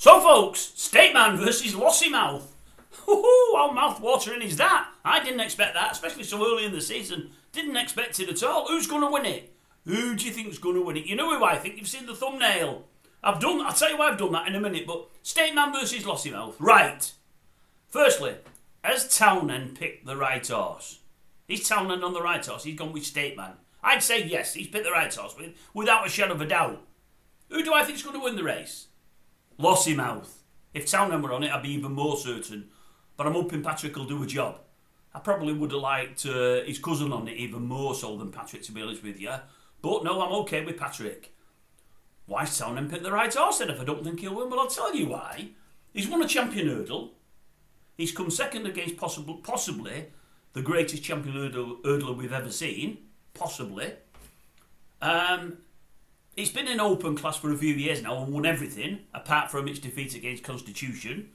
So folks, Stateman versus Lossiemouth. How mouth-watering is that? I didn't expect that, especially so early in the season. Didn't expect it at all. Who's going to win it? Who do you think's going to win it? You know who I think. You've seen the thumbnail. I'll tell you why I've done that in a minute, but Stateman versus Lossiemouth. Right. Firstly, has Townend picked the right horse? Is Townend on the right horse? He's gone with Stateman. I'd say yes, he's picked the right horse, without a shadow of a doubt. Who do I think's going to win the race? Lossiemouth. If Townend were on it, I'd be even more certain. But I'm hoping Patrick will do a job. I probably would have liked his cousin on it even more so than Patrick, to be honest with you. But no, I'm okay with Patrick. Why's Townend picked the right horse then if I don't think he'll win? Well, I'll tell you why. He's won a champion hurdle. He's come second against possibly the greatest champion hurdler we've ever seen. Possibly. He's been in open class for a few years now and won everything, apart from its defeat against Constitution.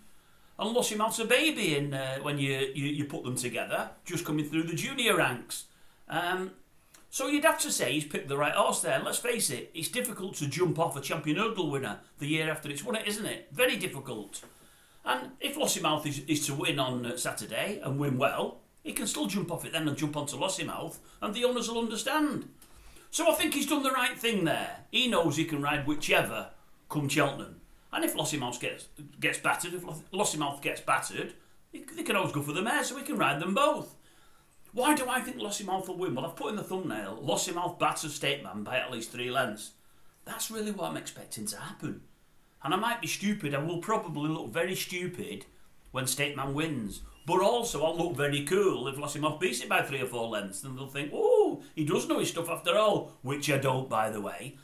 And Lossiemouth's a baby when you put them together, just coming through the junior ranks. So you'd have to say he's picked the right horse there. Let's face it, it's difficult to jump off a champion hurdle winner the year after it's won it, isn't it? Very difficult. And if Lossiemouth is to win on Saturday and win well, he can still jump off it then and jump onto Lossiemouth, and the owners will understand. So I think he's done the right thing there. He knows he can ride whichever come Cheltenham. And if Lossiemouth gets battered, they can always go for the mare, so he can ride them both. Why do I think Lossiemouth will win? Well, I've put in the thumbnail, Lossiemouth batters Stateman by at least 3 lengths. That's really what I'm expecting to happen. And I might be stupid, I will probably look very stupid when Stateman wins. But also, I'll look very cool if Lossiemouth beats it by 3 or 4 lengths. And they'll think, oh, he does know his stuff after all. Which I don't, by the way.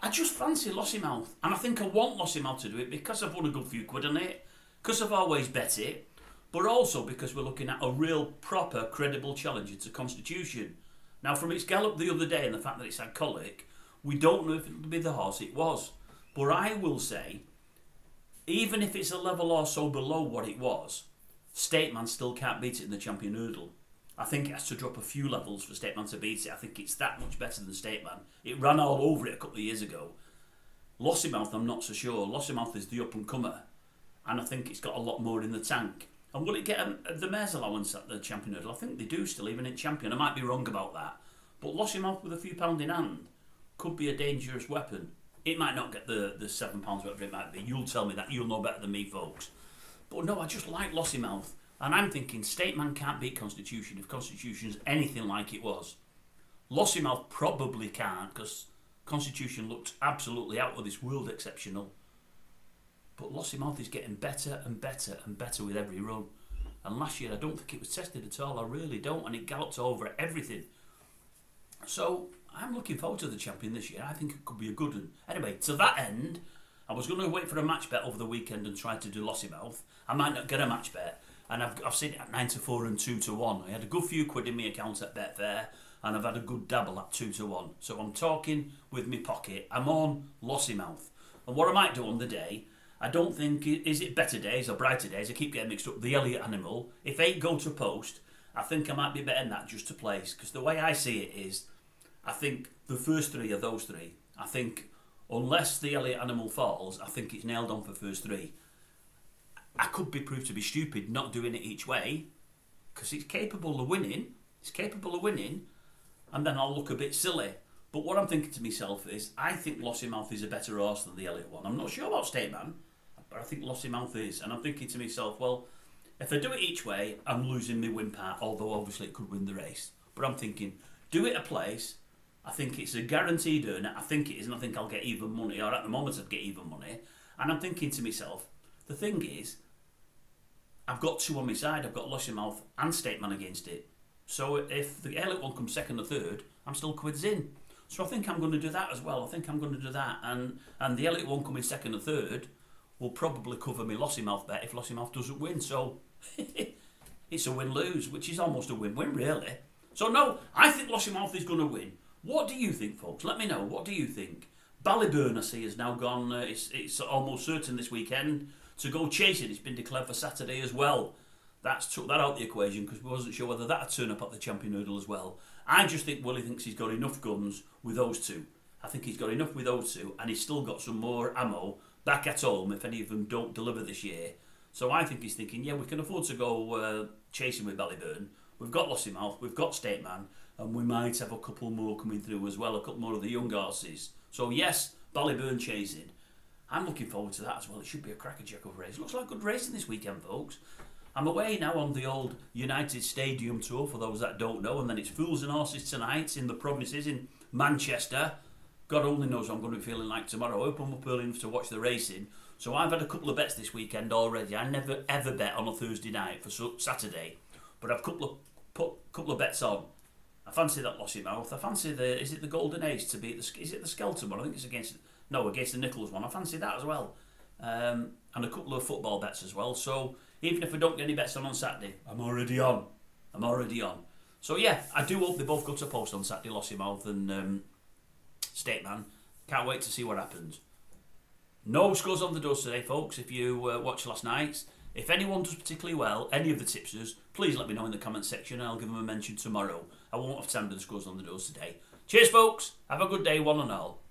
I just fancy Lossiemouth. And I think I want Lossiemouth to do it because I've won a good few quid on it. Because I've always bet it. But also because we're looking at a real, proper, credible challenger to Constitution. Now, from its gallop the other day and the fact that it's had colic, we don't know if it'll be the horse it was. But I will say, even if it's a level or so below what it was, Stateman still can't beat it in the champion hurdle. I think it has to drop a few levels for Stateman to beat it. I think it's that much better than Stateman. It ran all over it a couple of years ago. Lossiemouth, I'm not so sure. Lossiemouth is the up-and-comer, and I think it's got a lot more in the tank. And will it get the mare's allowance at the champion hurdle? I think they do still, even in champion. I might be wrong about that. But Lossiemouth with a few pound in hand could be a dangerous weapon. It might not get the £7, whatever it might be. You'll tell me that. You'll know better than me, folks. But no, I just like Lossiemouth. And I'm thinking Stateman can't beat Constitution if Constitution's anything like it was. Lossiemouth probably can't because Constitution looked absolutely out of this world exceptional. But Lossiemouth is getting better and better and better with every run. And last year I don't think it was tested at all. I really don't. And it galloped over everything. So I'm looking forward to the champion this year. I think it could be a good one. Anyway, to that end, I was going to wait for a match bet over the weekend and try to do Lossiemouth. I might not get a match bet. And I've seen it at 9-4 and 2-1. I had a good few quid in my account at Betfair. And I've had a good dabble at 2-1. So I'm talking with my pocket. I'm on Lossiemouth. And what I might do on the day, I don't think, is it better days or brighter days? I keep getting mixed up. The Elliott Animal. If 8 go to post, I think I might be betting that just to place. Because the way I see it is, I think the first 3 are those 3. I think unless the Elliott Animal falls, I think it's nailed on for first 3. I could be proved to be stupid not doing it each way because it's capable of winning. It's capable of winning, and then I'll look a bit silly. But what I'm thinking to myself is, I think Lossiemouth is a better horse than the Elliott one. I'm not sure about Stateman, but I think Lossiemouth is. And I'm thinking to myself, well, if I do it each way, I'm losing my win part, although obviously it could win the race. But I'm thinking, do it a place. I think it's a guaranteed earner. I think it is, and I think I'll get even money, or at the moment I'd get even money. And I'm thinking to myself, the thing is, I've got 2 on my side. I've got Lossiemouth and Stateman against it. So if the Elliott one comes second or third, I'm still quids in. So I think I'm going to do that as well. I think I'm going to do that. And the Elliott one coming second or third will probably cover my Lossiemouth bet if Lossiemouth doesn't win. So it's a win-lose, which is almost a win-win, really. So no, I think Lossiemouth is going to win. What do you think, folks? Let me know. What do you think? Ballyburn, I see, has now gone. It's almost certain this weekend to go chasing. It's been declared for Saturday as well. That's took that out of the equation because we wasn't sure whether that'd turn up at the champion hurdle as well. I just think Willie thinks he's got enough guns with those 2. I think he's got enough with those 2, and he's still got some more ammo back at home if any of them don't deliver this year. So I think he's thinking, yeah, we can afford to go chasing with Ballyburn. We've got Lossiemouth, we've got Stateman, and we might have a couple more coming through as well, a couple more of the young horses. So yes, Ballyburn chasing. I'm looking forward to that as well. It should be a crackerjack of a race. Looks like good racing this weekend, folks. I'm away now on the old United Stadium tour, for those that don't know, and then it's Fools and Horses tonight in the provinces in Manchester. God only knows what I'm going to be feeling like tomorrow. I hope I'm up early enough to watch the racing. So I've had a couple of bets this weekend already. I never ever bet on a Thursday night for Saturday, but I've put a couple of bets on. I fancy that Lossiemouth. I fancy is it the Golden Age to beat is it the Skelton one? I think it's against the Nichols one. I fancy that as well, and a couple of football bets as well. So even if I don't get any bets on Saturday, I'm already on. So yeah, I do hope they both go to post on Saturday, Lossiemouth and Stateman. Can't wait to see what happens. No scores on the doors today, folks, if you watched last night's. If anyone does particularly well, any of the tipsters, please let me know in the comment section and I'll give them a mention tomorrow. I won't have time to do the scores on the doors today. Cheers, folks. Have a good day, one and all.